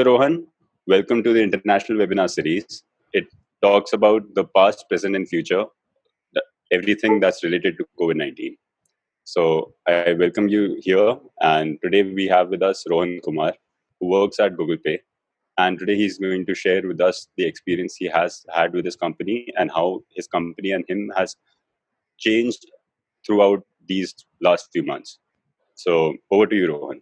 Rohan. Welcome to the International Webinar Series. It talks about the past, present, and future, everything that's related to COVID 19. So, I welcome you here. And today we have with us Rohan Kumar, who works at Google Pay. And today he's going to share with us the experience he has had with his company and how his company and him has changed throughout these last few months. So, over to you, Rohan.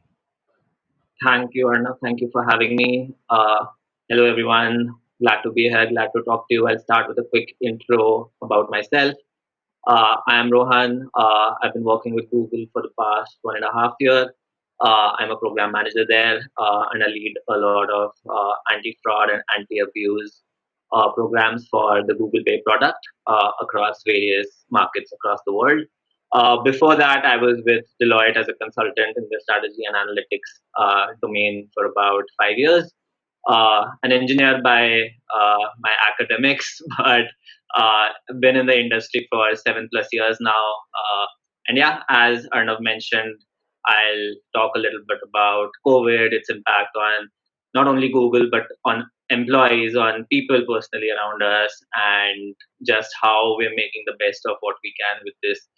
Thank you, Arnav. Thank you for having me. Hello, everyone. Glad to be here. Glad to talk to you. I'll start with a quick intro about myself. I am Rohan. I've been working with Google for the past 1.5 years. I'm a program manager there, and I lead a lot of anti-fraud and anti-abuse programs for the Google Pay product across various markets across the world. Before that, I was with Deloitte as a consultant in the strategy and analytics domain for about 5 years. An engineer by my academics, but been in the industry for 7+ years now. And yeah, as Arnav mentioned, I'll talk a little bit about COVID, its impact on not only Google, but on employees, on people personally around us, and just how we're making the best of what we can with this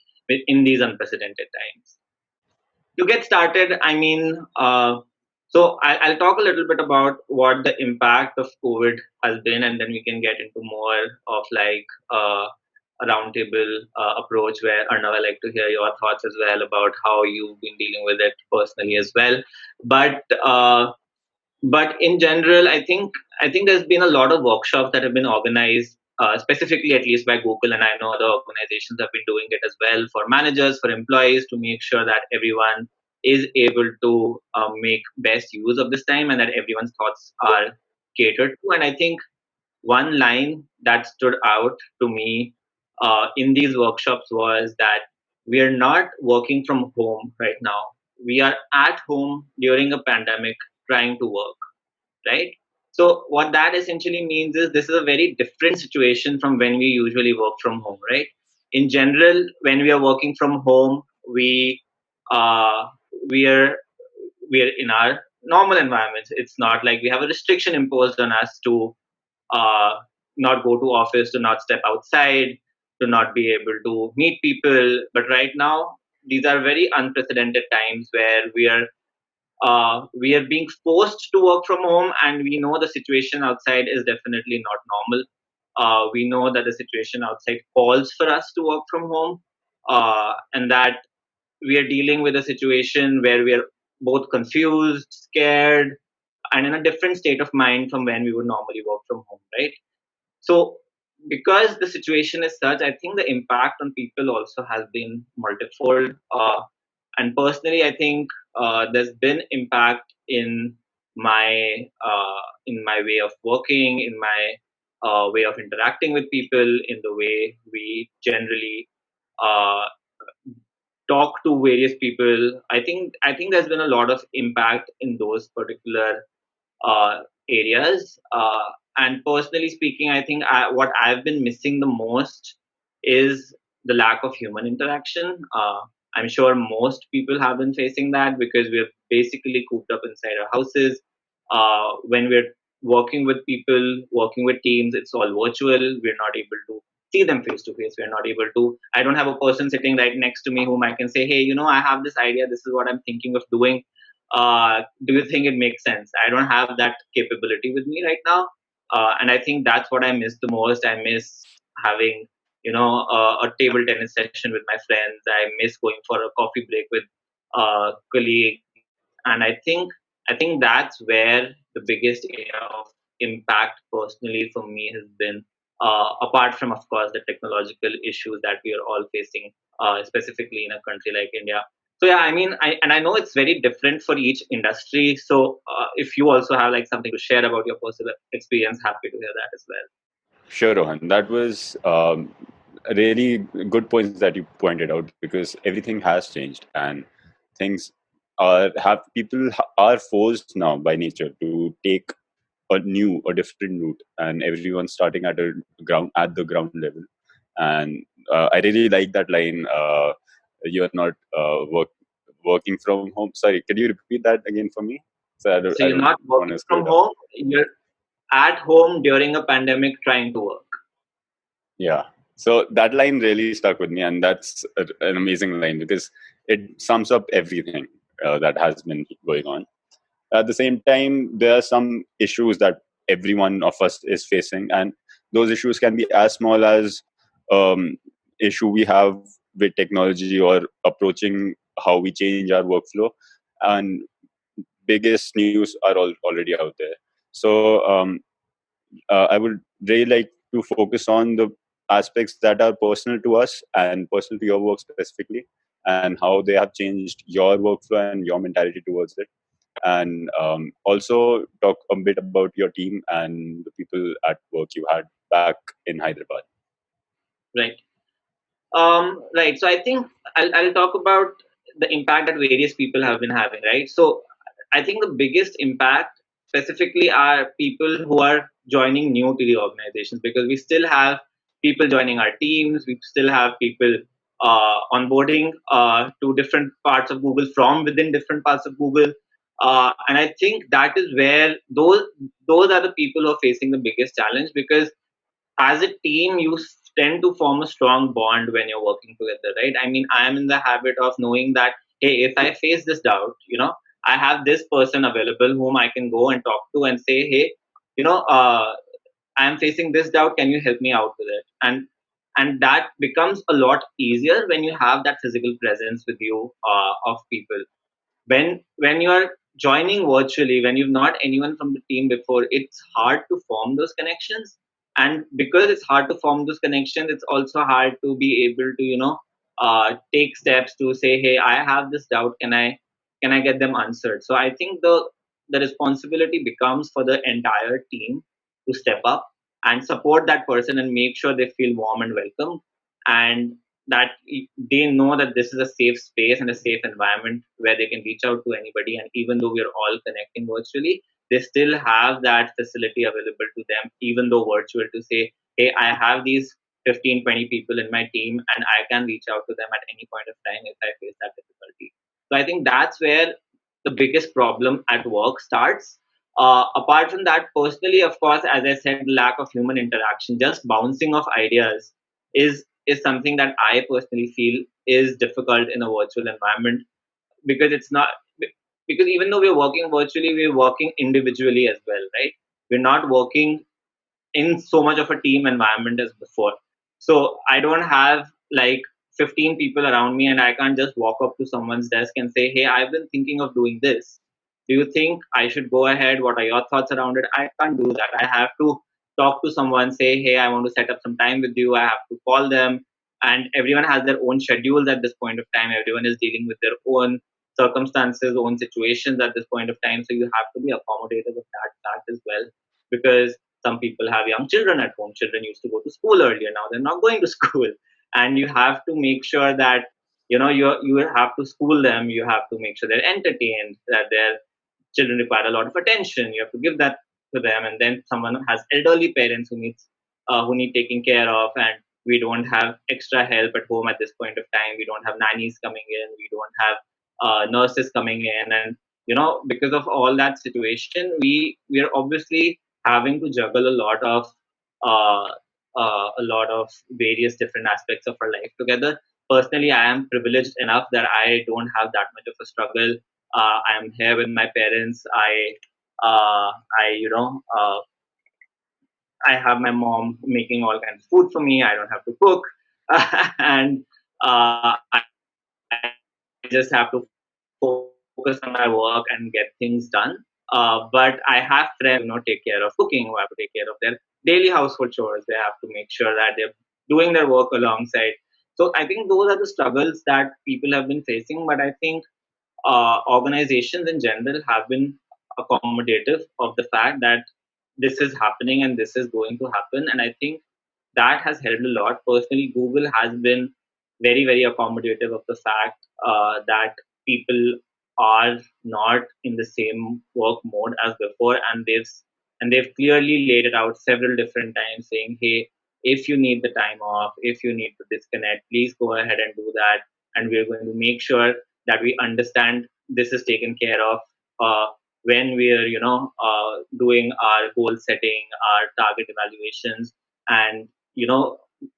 in these unprecedented times. To get started, I'll talk a little bit about what the impact of COVID has been, and then we can get into more of like a roundtable approach where Arnav, I'd like to hear your thoughts as well about how you've been dealing with it personally as well. But in general, I think there's been a lot of workshops that have been organized, specifically at least by Google, and I know other organizations have been doing it as well for managers, for employees, to make sure that everyone is able to make best use of this time and that everyone's thoughts are catered to. And I think one line that stood out to me in these workshops was that we are not working from home right now. We are at home during a pandemic trying to work, right? So what that essentially means is this is a very different situation from when we usually work from home, right? In general, when we are working from home, uh, we are we are in our normal environments. It's not like we have a restriction imposed on us to uh, not go to office, to not step outside, to not be able to meet people. But right now, these are very unprecedented times where we are being forced to work from home, and we know the situation outside is definitely not normal. We know that the situation outside calls for us to work from home, and that we are dealing with a situation where we are both confused, scared, and in a different state of mind from when we would normally work from home, right? So, because the situation is such, I think the impact on people also has been multifold. And personally, I think there's been impact in my way of working, in my way of interacting with people, in the way we generally uh, talk to various people. I think there's been a lot of impact in those particular areas. And personally speaking, I think what I've been missing the most is the lack of human interaction. I'm sure most people have been facing that because we're basically cooped up inside our houses. When we're working with people, working with teams, it's all virtual. We're not able to see them face to face. We're not able to. I don't have a person sitting right next to me whom I can say, hey, I have this idea. This is what I'm thinking of doing. Do you think it makes sense? I don't have that capability with me right now. And I think that's what I miss the most. I miss having, a table tennis session with my friends. I miss going for a coffee break with colleagues. And I think that's where the biggest area of impact personally for me has been, apart from, of course, the technological issues that we are all facing, specifically in a country like India. So yeah, I know it's very different for each industry. So if you also have like something to share about your personal experience, happy to hear that as well. Sure, Rohan. That was really good points that you pointed out because everything has changed and things are forced now by nature to take a different route, and everyone's starting at the ground level. And I really like that line. You are not working from home. Sorry, can you repeat that again for me? So So I you're don't not want working to screw from it up. home, you're at home during a pandemic trying to work. Yeah. So that line really stuck with me, and that's an amazing line because it sums up everything that has been going on. At the same time, there are some issues that every one of us is facing, and those issues can be as small as issue we have with technology or approaching how we change our workflow, and biggest news are already out there. So I would really like to focus on the aspects that are personal to us and personal to your work specifically, and how they have changed your workflow and your mentality towards it. And also talk a bit about your team and the people at work you had back in Hyderabad. Right. Right. So I think I'll talk about the impact that various people have been having, right? So I think the biggest impact specifically are people who are joining new to the organizations, because we still have people joining our teams. We still have people onboarding to different parts of Google from within different parts of Google. And I think that is where those are the people who are facing the biggest challenge, because as a team you tend to form a strong bond when you're working together, right? I mean, I am in the habit of knowing that, hey, if I face this doubt, I have this person available whom I can go and talk to and say, hey, I am facing this doubt, can you help me out with it? And that becomes a lot easier when you have that physical presence with you, of people. When you are joining virtually, when you've not anyone from the team before, it's hard to form those connections. And because it's hard to form those connections, it's also hard to be able to take steps to say, hey, I have this doubt, can I get them answered? So I think the responsibility becomes for the entire team to step up and support that person and make sure they feel warm and welcome, and that they know that this is a safe space and a safe environment where they can reach out to anybody. And even though we're all connecting virtually, they still have that facility available to them, even though virtual, to say, hey, I have these 15, 20 people in my team and I can reach out to them at any point of time if I face that difficulty. So I think that's where the biggest problem at work starts. Apart from that, personally, of course, as I said, lack of human interaction, just bouncing of ideas is something that I personally feel is difficult in a virtual environment, because it's not, because even though we're working virtually, we're working individually as well, right? We're not working in so much of a team environment as before. So I don't have like 15 people around me and I can't just walk up to someone's desk and say, hey, I've been thinking of doing this. Do you think I should go ahead? What are your thoughts around it? I can't do that. I have to talk to someone, say, hey, I want to set up some time with you. I have to call them. And everyone has their own schedules at this point of time. Everyone is dealing with their own circumstances, own situations at this point of time. So you have to be accommodative of that fact as well, because some people have young children at home. Children used to go to school earlier. Now they're not going to school. And you have to make sure that, you have to school them. You have to make sure they're entertained, that their children require a lot of attention. You have to give that to them. And then someone has elderly parents who need taking care of, and we don't have extra help at home at this point of time. We don't have nannies coming in. We don't have nurses coming in. And because of all that situation, we are obviously having to juggle uh, a lot of various different aspects of our life together. Personally, I am privileged enough that I don't have that much of a struggle. I am here with my parents. I have my mom making all kinds of food for me. I don't have to cook, and I just have to focus on my work and get things done. But I have friends, take care of cooking, who have to take care of their daily household chores. They have to make sure that they're doing their work alongside. So I think those are the struggles that people have been facing. But I think organizations in general have been accommodative of the fact that this is happening and this is going to happen. And I think that has helped a lot. Personally, Google has been very, very accommodative of the fact that people are not in the same work mode as before, and they've clearly laid it out several different times, saying, "Hey, if you need the time off, if you need to disconnect, please go ahead and do that, and we're going to make sure that we understand this is taken care of." when we are, doing our goal setting, our target evaluations, and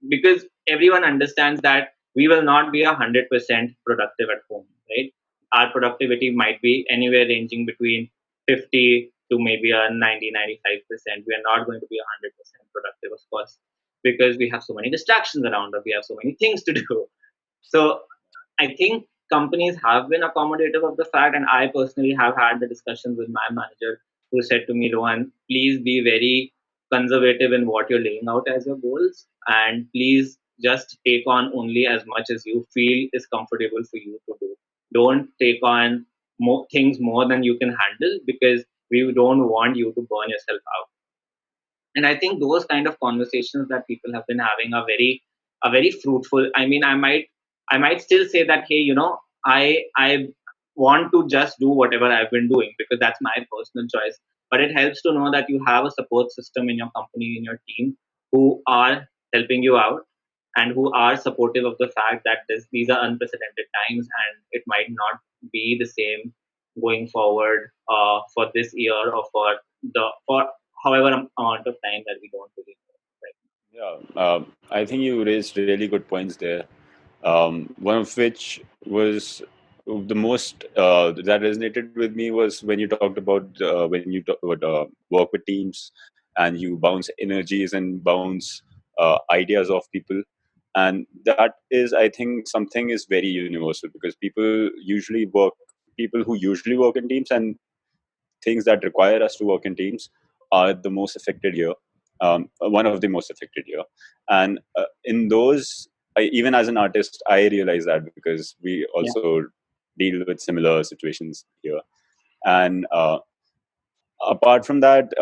because everyone understands that we will not be 100% productive at home, right? Our productivity might be anywhere ranging between 50 to maybe a 90-95%. We are not going to be 100% productive, of course, because we have so many distractions around us. We have so many things to do. So I think companies have been accommodative of the fact, and I personally have had the discussions with my manager who said to me, Rohan, please be very conservative in what you're laying out as your goals, and please just take on only as much as you feel is comfortable for you to do. Don't take on more things more than you can handle, because we don't want you to burn yourself out. And I think those kind of conversations that people have been having are very fruitful. I mean, I might still say that, hey, I want to just do whatever I've been doing because that's my personal choice. But it helps to know that you have a support system in your company, in your team, who are helping you out and who are supportive of the fact that these are unprecedented times and it might not be the same going forward, for this year or for however amount of time that we don't really know. Right? Yeah, I think you raised really good points there. One of which was the most that resonated with me was when you talked about when you talk about work with teams and you bounce energies and bounce ideas of people, and that is, I think, something is very universal because people who usually work in teams and things that require us to work in teams are the most affected here. One of the most affected here, and in those, even as an artist, I realize that because we Yeah. also deal with similar situations here. And apart from that,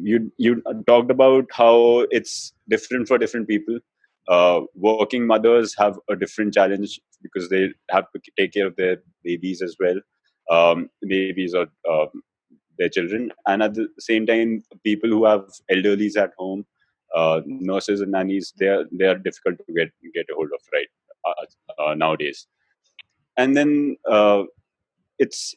you talked about how it's different for different people. Working mothers have a different challenge because they have to take care of their babies as well, babies or their children, and at the same time, people who have elderlies at home, nurses and nannies, they are difficult to get a hold of, right? Nowadays. And then it's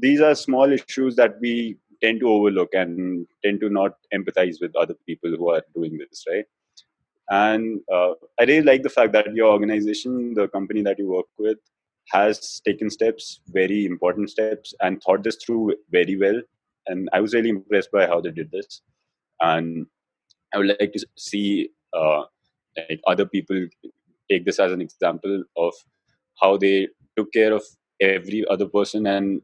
these are small issues that we tend to overlook and tend to not empathize with other people who are doing this, right? And I really like the fact that your organization, the company that you work with, has taken steps, very important steps, and thought this through very well. And I was really impressed by how they did this. And I would like to see like other people take this as an example of how they took care of every other person, and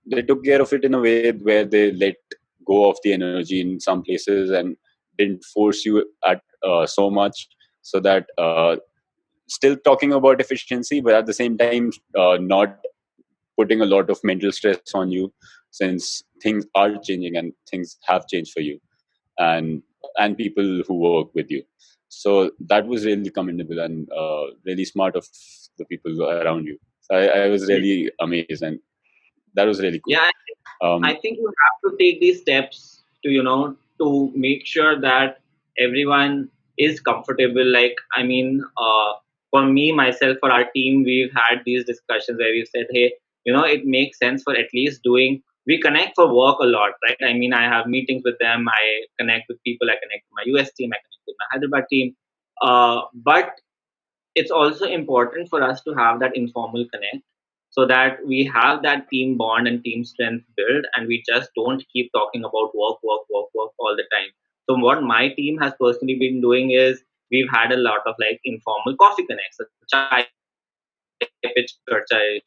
they took care of it in a way where they let go of the energy in some places and didn't force you at so much, so that still talking about efficiency, but at the same time not putting a lot of mental stress on you, since things are changing and things have changed for you and people who work with you. So that was really commendable and really smart of the people around you. I was Yeah. really amazed, and that was really cool. Yeah, I Um, think you have to take these steps to, to make sure that everyone is comfortable. Like, I mean, for me, myself, for our team, we've had these discussions where we've said, hey, it makes sense for at least we connect for work a lot, right? I mean, I have meetings with them, I connect with people, I connect with my US team, I connect with my Hyderabad team. But it's also important for us to have that informal connect so that we have that team bond and team strength built and we just don't keep talking about work all the time. So what my team has personally been doing is we've had a lot of like informal coffee connects, a chai pitch chai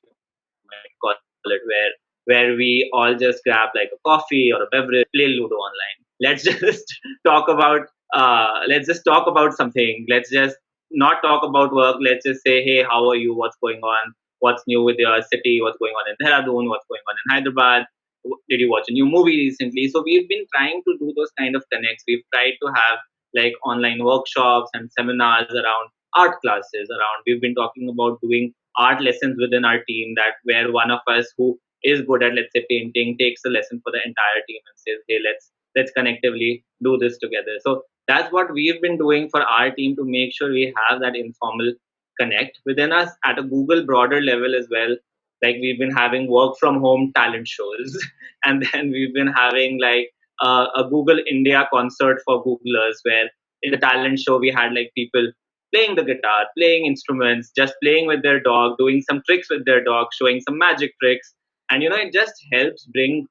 might call it, where we all just grab like a coffee or a beverage, play Ludo online. Let's just talk about something. Let's just not talk about work. Let's just say, hey, how are you? What's going on? What's new with your city? What's going on in Dehradun? What's going on in Hyderabad? Did you watch a new movie recently? So we've been trying to do those kind of connects. We've tried to have like online workshops and seminars around art classes around. We've been talking about doing art lessons within our team, that where one of us who is good at, let's say, painting takes a lesson for the entire team and says, hey, let's collectively do this together. So that's what we've been doing for our team to make sure we have that informal connect within us at a Google broader level as well. Like we've been having work from home talent shows, and then we've been having like a Google India concert for Googlers, where in the talent show we had like people playing the guitar, playing instruments, just playing with their dog, doing some tricks with their dog, showing some magic tricks, and it just helps bring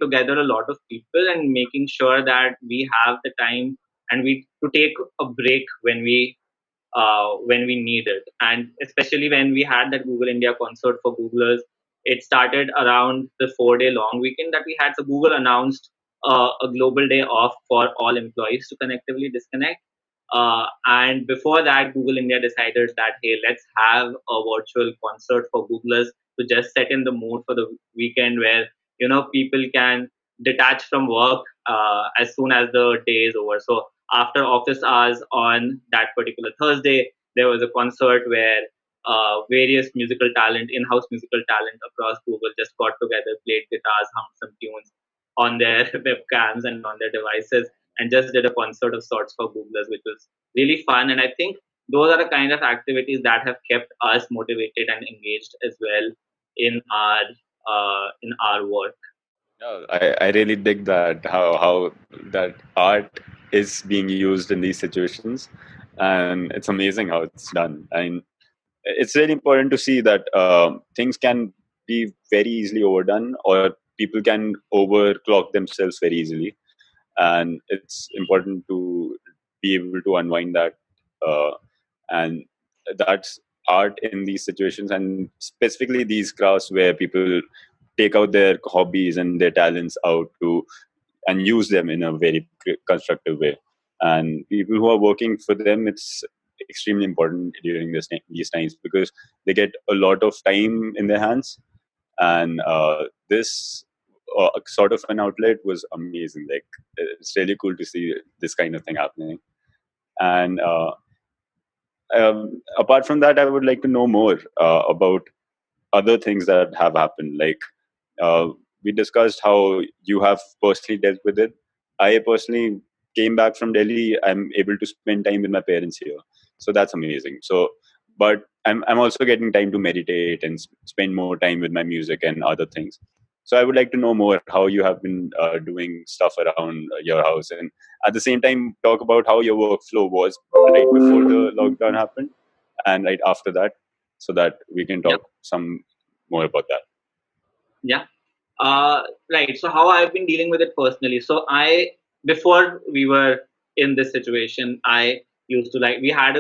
together a lot of people and making sure that we have the time and we to take a break when we need it. And especially when we had that Google India concert for Googlers, it started around the 4 day long weekend that we had. So Google announced a global day off for all employees to connectively disconnect. And before that, Google India decided that, hey, let's have a virtual concert for Googlers to just set in the mood for the weekend where, people can detach from work as soon as the day is over. So after office hours on that particular Thursday, there was a concert where various musical talent, in-house musical talent across Google just got together, played guitars, hummed some tunes on their webcams and on their devices, and just did a concert of sorts for Googlers, which was really fun. And I think those are the kind of activities that have kept us motivated and engaged as well in our work. Yeah, I really dig that how that art is being used in these situations, and it's amazing how it's done. I mean, it's really important to see that things can be very easily overdone, or people can overclock themselves very easily, and it's important to be able to unwind that, uh, and that's art in these situations, and specifically these crafts where people take out their hobbies and their talents out to and use them in a very constructive way. And people who are working for them, it's extremely important during these times, because they get a lot of time in their hands, and this sort of an outlet was amazing. Like, it's really cool to see this kind of thing happening. And apart from that, I would like to know more about other things that have happened. Like, uh, we discussed how you have personally dealt with it. I personally came back from Delhi. I'm able to spend time with my parents here, so that's amazing. So, but I'm also getting time to meditate and spend more time with my music and other things. So I would like to know more how you have been doing stuff around your house, and at the same time talk about how your workflow was right before the lockdown happened and right after that, so that we can Yep. talk some more about that. Yeah. Uh, right. So how I've been dealing with it personally. So before we were in this situation, I used to like we had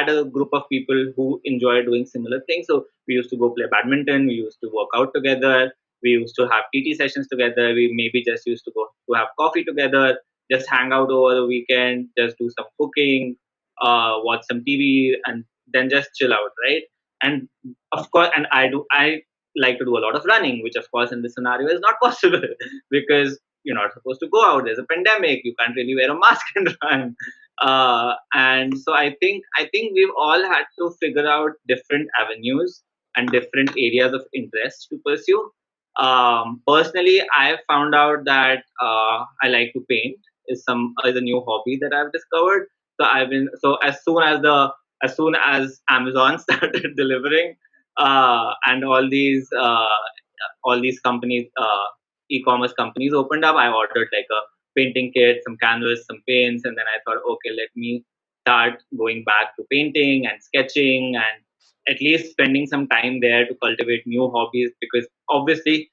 a group of people who enjoy doing similar things. So we used to go play badminton. We used to work out together. We used to have PT sessions together. We maybe just used to go to have coffee together. Just hang out over the weekend. Just do some cooking, watch some TV, and then just chill out. Right. And of course, and I like to do a lot of running, which of course in this scenario is not possible because you're not supposed to go out. There's a pandemic. You can't really wear a mask and run. And so I think we've all had to figure out different avenues and different areas of interest to pursue. Personally, I found out that I like to paint. Is a new hobby that I've discovered. So as soon as Amazon started delivering, and all these companies, e-commerce companies opened up. I ordered like a painting kit, some canvas, some paints, and then I thought, okay, let me start going back to painting and sketching and at least spending some time there to cultivate new hobbies, because obviously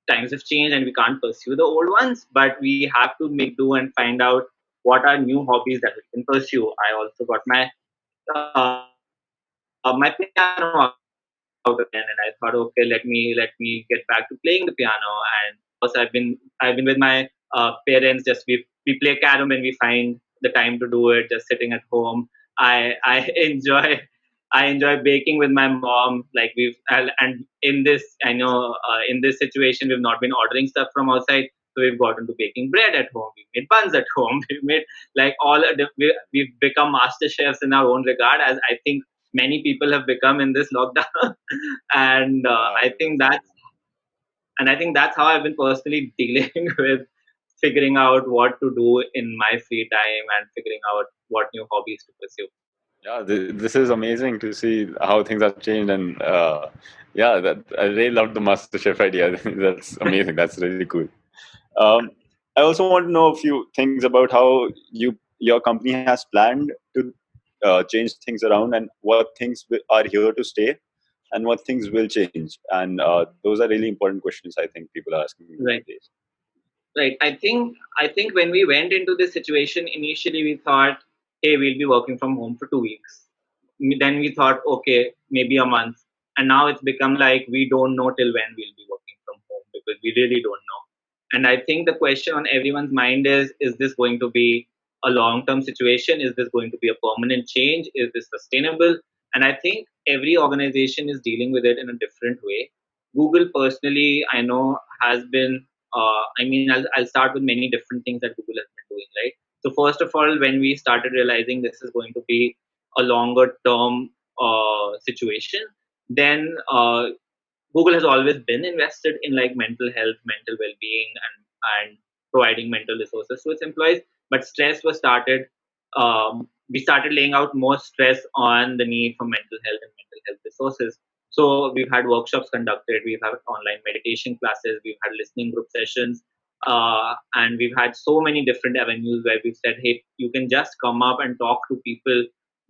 times have changed and we can't pursue the old ones, but we have to make do and find out what are new hobbies that we can pursue. I also got my piano out again, and I thought, okay, let me get back to playing the piano. And of course, I've been with my parents. Just we play carom when we find the time to do it. Just sitting at home, I enjoy I enjoy baking with my mom. Like and in this, I know in this situation, we've not been ordering stuff from outside, so we've gotten to baking bread at home. We've made buns at home. We've made like we've become master chefs in our own regard, as I think many people have become in this lockdown. and Yeah, I think that's that's and I think that's how I've been personally dealing with figuring out what to do in my free time and figuring out what new hobbies to pursue. Yeah, this is amazing to see how things have changed, and yeah, that I really loved the MasterChef idea. That's amazing. That's really cool. Um, I also want to know a few things about how your company has planned to change things around, and what things are here to stay, and what things will change. And those are really important questions I think people are asking Right. nowadays. Right. I think when we went into this situation initially, we thought, hey, we'll be working from home for 2 weeks. Then we thought, okay, maybe a month, and now it's become like we don't know till when we'll be working from home because we really don't know. And I think the question on everyone's mind is this going to be a long-term situation? Is this going to be a permanent change? Is this sustainable? And I think every organization is dealing with it in a different way. Google personally, I know, has been I'll start with many different things that Google has been doing, right? So first of all, when we started realizing this is going to be a longer term situation, then Google has always been invested in like mental health, mental well-being, and providing mental resources to its employees. But stress was started. We started laying out more stress on the need for mental health and mental health resources. So we've had workshops conducted, we've had online meditation classes, we've had listening group sessions, and we've had so many different avenues where we've said, hey, you can just come up and talk to people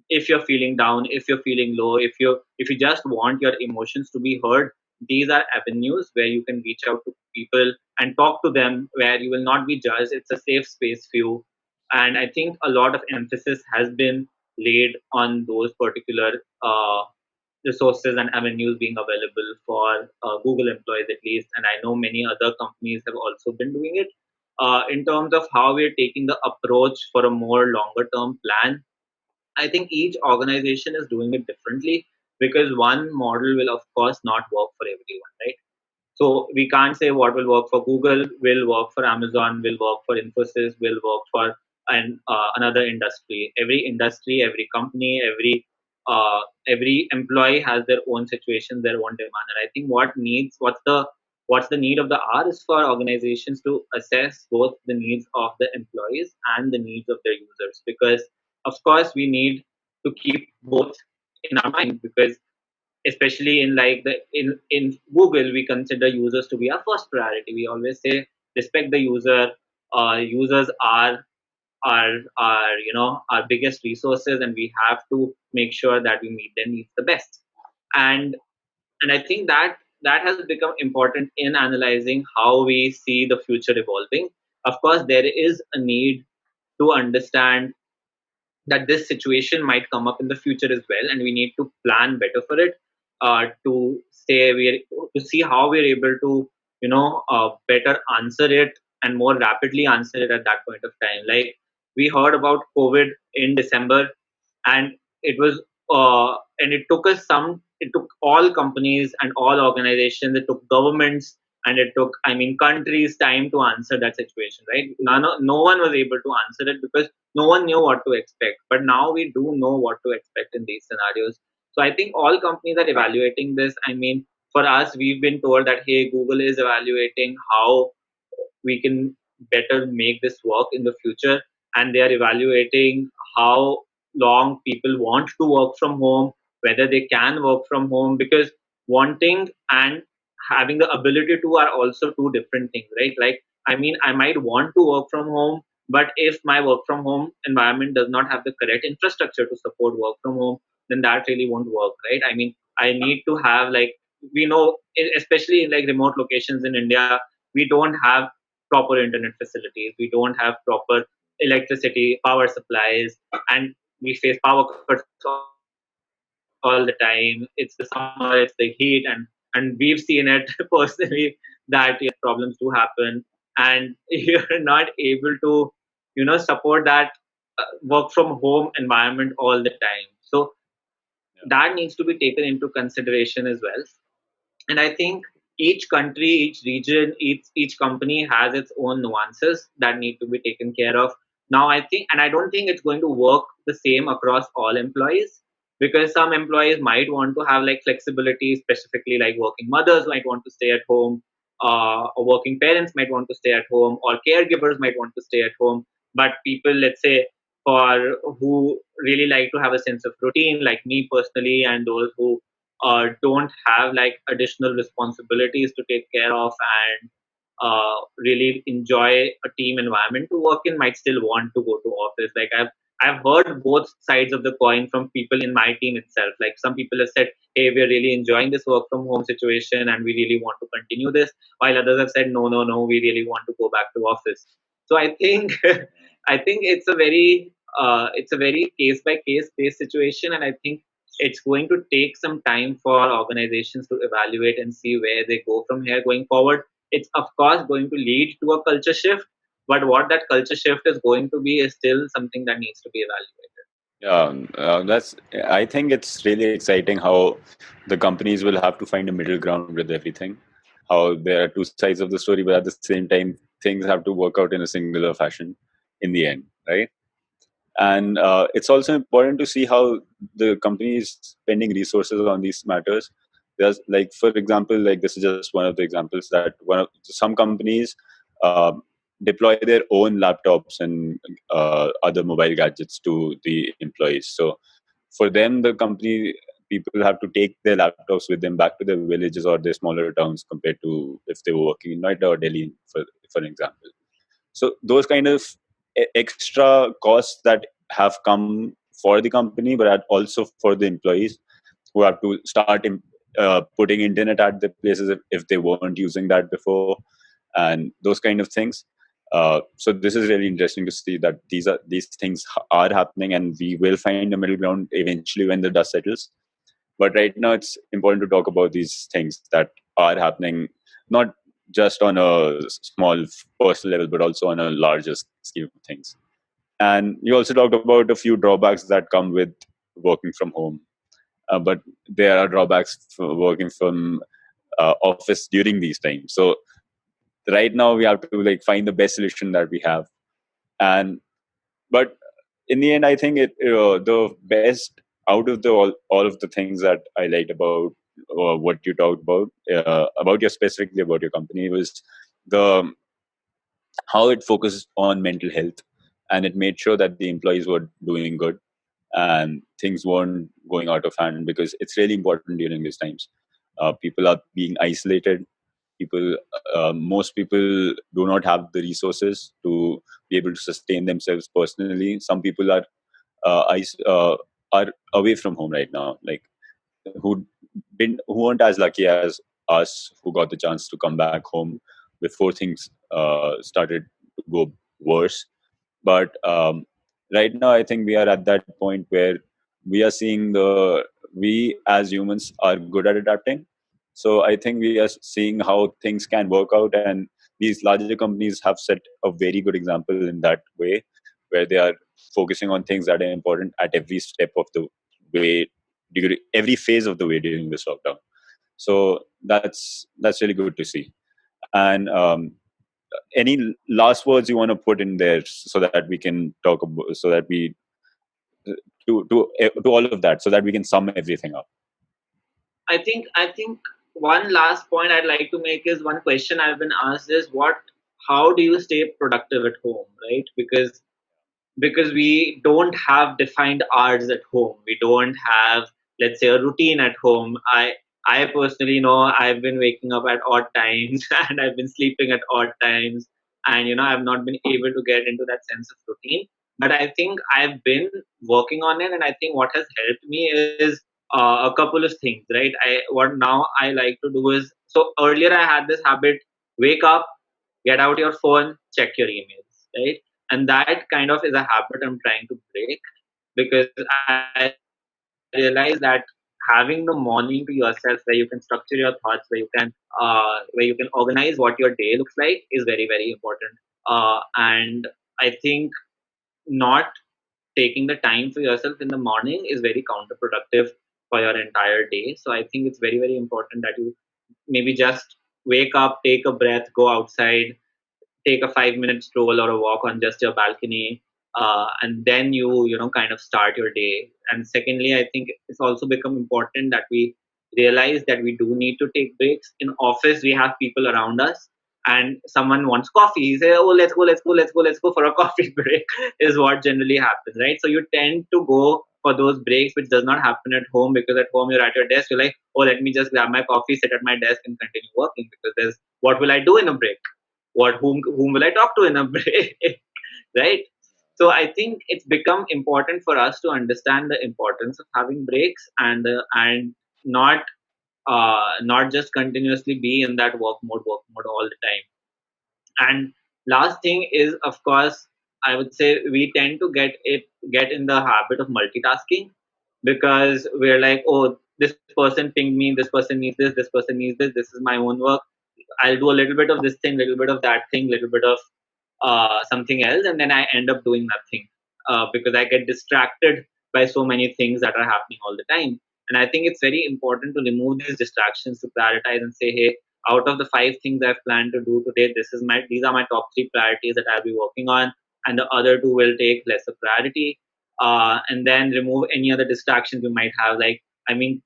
if you're feeling down, if you're feeling low, if you just want your emotions to be heard. These are avenues where you can reach out to people and talk to them, where you will not be judged. It's a safe space for you. And I think a lot of emphasis has been laid on those particular resources and avenues being available for Google employees at least. And I know many other companies have also been doing it. In terms of how we're taking the approach for a more longer term plan, I think each organization is doing it differently, because one model will, of course, not work for everyone, right? So we can't say what will work for Google will work for Amazon, will work for Infosys, will work for another industry. Every industry, every company, every employee has their own situation, their own demand. And I think what's the need of the hour is for organizations to assess both the needs of the employees and the needs of their users, because of course we need to keep both in our mind, because especially in like in Google, we consider users to be our first priority. We always say respect the user. Users are our biggest resources, and we have to make sure that we meet their needs the best. And and I think that has become important in analyzing how we see the future evolving. Of course, there is a need to understand that this situation might come up in the future as well, and we need to plan better for it, to see how we're able to better answer it and more rapidly answer it at that point of time. Like, we heard about COVID in December, and it took it took all companies and all organizations, it took governments, and it took, countries time to answer that situation, right? No one was able to answer it because no one knew what to expect. But now we do know what to expect in these scenarios. So I think all companies are evaluating this. For us, we've been told that, hey, Google is evaluating how we can better make this work in the future, and they are evaluating how long people want to work from home, whether they can work from home, because wanting and having the ability to are also two different things, right? Like, I might want to work from home, but if my work from home environment does not have the correct infrastructure to support work from home, then that really won't work, right? I need to have, like, we know, especially in like remote locations in India, we don't have proper internet facilities, we don't have proper electricity, power supplies, and we face power cuts all the time. It's the summer, it's the heat, and we've seen it personally that problems do happen, and you're not able to support that work from home environment all the time. So Yeah. that needs to be taken into consideration as well. And I think each country, each region, each company has its own nuances that need to be taken care of. Now, I think, and I don't think it's going to work the same across all employees, because some employees might want to have like flexibility, specifically like working mothers might want to stay at home, or working parents might want to stay at home, or caregivers might want to stay at home. But people, let's say, for who really like to have a sense of routine, like me personally, and those who don't have like additional responsibilities to take care of and really enjoy a team environment to work in might still want to go to office. Like I've heard both sides of the coin from people in my team itself. Like some people have said, "Hey, we're really enjoying this work from home situation, and we really want to continue this," while others have said, "No, no, no, we really want to go back to office." So I think I think it's a very case by case based situation, and I think it's going to take some time for organizations to evaluate and see where they go from here going forward. It's of course going to lead to a culture shift, but what that culture shift is going to be is still something that needs to be evaluated. That's. I think it's really exciting how the companies will have to find a middle ground with everything. How there are two sides of the story, but at the same time, things have to work out in a singular fashion in the end, right? And it's also important to see how the company is spending resources on these matters. There's like, for example, like this is just one of the examples that some companies um, deploy their own laptops and other mobile gadgets to the employees. So for them, the company people have to take their laptops with them back to their villages or their smaller towns compared to if they were working in Noida or Delhi, for example. So those kind of extra costs that have come for the company, but also for the employees who have to start putting internet at the places if they weren't using that before, and those kind of things. So this is really interesting to see that these things are happening, and we will find a middle ground eventually when the dust settles. But right now, it's important to talk about these things that are happening, not just on a small personal level, but also on a larger scheme of things. And you also talked about a few drawbacks that come with working from home. But there are drawbacks for working from office during these times. So right now we have to like find the best solution that we have. And but in the end, I think the best out of all of the things that I liked about what you talked about your specifically about your company was the how it focused on mental health, and it made sure that the employees were doing good and things weren't going out of hand, because it's really important during these times. People are being isolated. People Most people do not have the resources to be able to sustain themselves personally. Some people are away from home right now, like who weren't as lucky as us, who got the chance to come back home before things started to go worse. But right now, I think we are at that point where we are seeing we as humans are good at adapting. So I think we are seeing how things can work out, and these larger companies have set a very good example in that way, where they are focusing on things that are important at every step of the way, every phase of the way during this lockdown. So that's really good to see. And any last words you want to put in there so that we can talk about, so that we to all of that, so that we can sum everything up. I think one last point I'd like to make is one question I've been asked is what how do you stay productive at home, right? Because we don't have defined hours at home. We don't have, let's say, a routine at home. I personally know I've been waking up at odd times and I've been sleeping at odd times, and I've not been able to get into that sense of routine. But I think I've been working on it, and I think what has helped me is a couple of things, right? I what now I like to do is, so earlier I had this habit: wake up, get out your phone, check your emails, right? And that kind of is a habit I'm trying to break, because I realize that having the morning to yourself where you can structure your thoughts, where you can organize what your day looks like is very, very important. And I think not taking the time for yourself in the morning is very counterproductive for your entire day. So I think it's very, very important that you maybe just wake up, take a breath, go outside, take a 5 minute stroll or a walk on just your balcony, and then you kind of start your day. And secondly, I think it's also become important that we realize that we do need to take breaks. In office we have people around us, and someone wants coffee, he says, oh, let's go for a coffee break, is what generally happens, right? So you tend to go for those breaks, which does not happen at home, because at home you're at your desk, you're like, oh, let me just grab my coffee, sit at my desk and continue working, because there's, what will I do in a break? Whom will I talk to in a break? Right? So I think it's become important for us to understand the importance of having breaks, and not not just continuously be in that work mode all the time. And last thing is, of course, I would say we tend to get in the habit of multitasking, because we're like, oh, this person pinged me, this person needs this person needs this is my own work, I'll do a little bit of this thing, little bit of that thing, little bit of something else, and then I end up doing nothing, because I get distracted by so many things that are happening all the time. And I think it's very important to remove these distractions, to prioritize and say, hey, out of the 5 things I've planned to do today, these are my top 3 priorities that I'll be working on, and the other 2 will take lesser priority. And then remove any other distractions you might have. Like, I mean,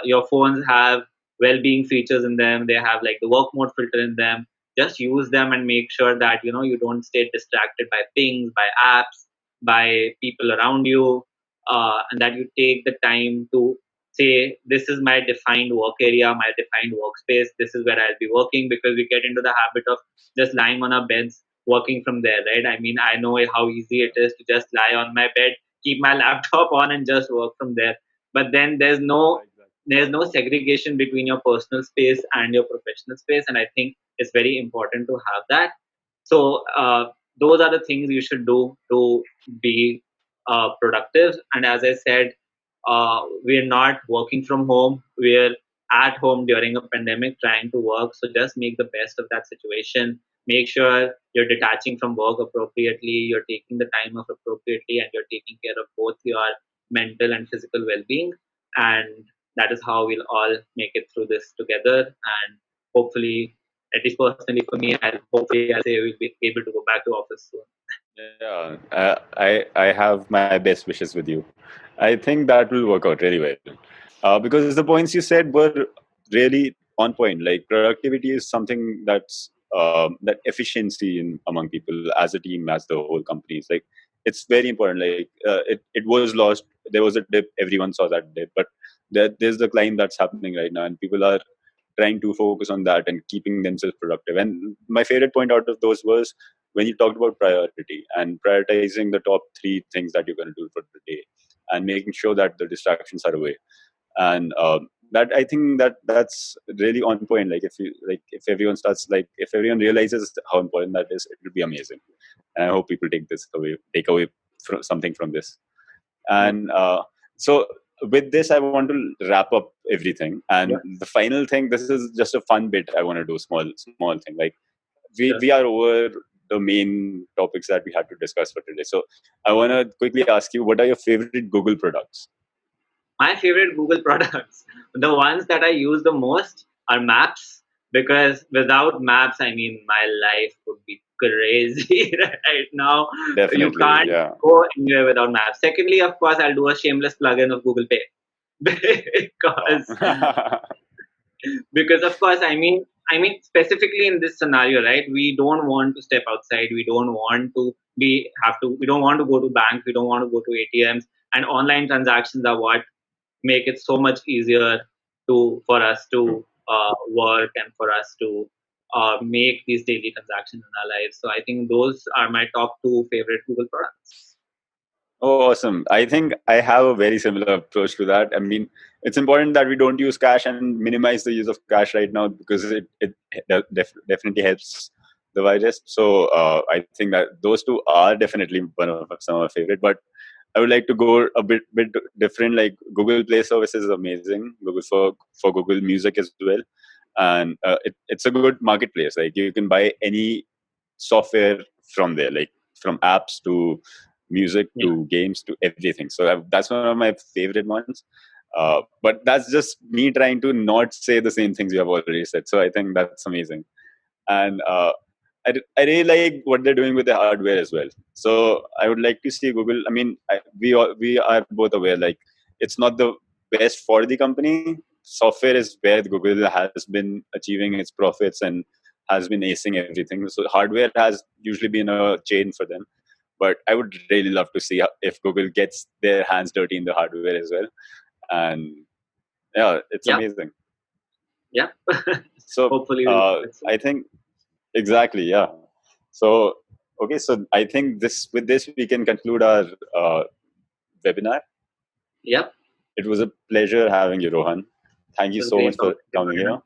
your phones have well-being features in them. They have like the work mode filter in them. Just use them and make sure that you don't stay distracted by pings, by apps, by people around you, and that you take the time to say, this is my defined work area, my defined workspace, this is where I'll be working, because we get into the habit of just lying on our beds working from there, right? I mean, I know how easy it is to just lie on my bed, keep my laptop on and just work from there. But then there's no segregation between your personal space and your professional space, and I think it's very important to have that. So those are the things you should do to be productive. And as I said, we're not working from home, we're at home during a pandemic trying to work, so just make the best of that situation. Make sure you're detaching from work appropriately, you're taking the time off appropriately, and you're taking care of both your mental and physical well-being. And that is how we'll all make it through this together. And hopefully, at least personally for me, I'll say we'll be able to go back to office soon. Yeah, I have my best wishes with you. I think that will work out really well. Because the points you said were really on point. Like productivity is something that efficiency in among people as a team, as the whole company is like, it's very important. Like it was lost. There was a dip. Everyone saw that dip, but there's the climb that's happening right now, and people are trying to focus on that and keeping themselves productive. And my favorite point out of those was when you talked about priority and prioritizing the top 3 things that you're going to do for the day, and making sure that the distractions are away. And that, I think that's really on point. Like if everyone starts, like if everyone realizes how important that is, it will be amazing. And I hope people take away something from this. Yeah. And so with this, I want to wrap up everything. And Yeah. the final thing, this is just a fun bit I want to do, small thing. Like Sure. we are over the main topics that we had to discuss for today. So I want to quickly ask you, what are your favorite Google products? My favorite Google products, the ones that I use the most, are Maps, because without Maps, I mean, my life would be crazy right now. You Definitely, can't yeah. go anywhere without Maps. Secondly, of course, I'll do a shameless plug-in of Google Pay Wow. because because of course, I mean specifically in this scenario, right? We don't want to step outside. We don't want to be have to. We don't want to go to banks. We don't want to go to ATMs. And online transactions are what make it so much easier to for us to work, and for us to make these daily transactions in our lives. So I think those are my top 2 favorite Google products. Oh, awesome. I think I have a very similar approach to that. I mean, it's important that we don't use cash and minimize the use of cash right now, because it definitely helps the virus. So I think that those two are definitely one of some of my favorite. But I would like to go a bit different. Like Google Play services is amazing. Google for Google Music as well, and it's a good marketplace. Like you can buy any software from there, like from apps to music Yeah. to games to everything. So that's one of my favorite ones. But that's just me trying to not say the same things you have already said. So I think that's amazing. And I really like what they're doing with the hardware as well. So I would like to see Google. I mean, we are both aware, like it's not the best for the company. Software is where Google has been achieving its profits and has been acing everything. So hardware has usually been a chain for them. But I would really love to see if Google gets their hands dirty in the hardware as well. And yeah, it's Yep. amazing. Yep. So Hopefully we'll do it soon. I think exactly, yeah. So okay, so I think with this we can conclude our webinar. Yep. It was a pleasure having you, Rohan. Thank It you was so great much for talking to you, coming here. Arnav.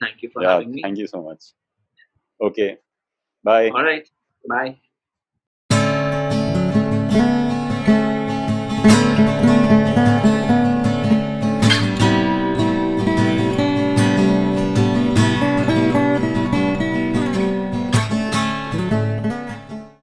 Thank you for Yeah, having me. thank you so much. Okay, bye. All right. Bye.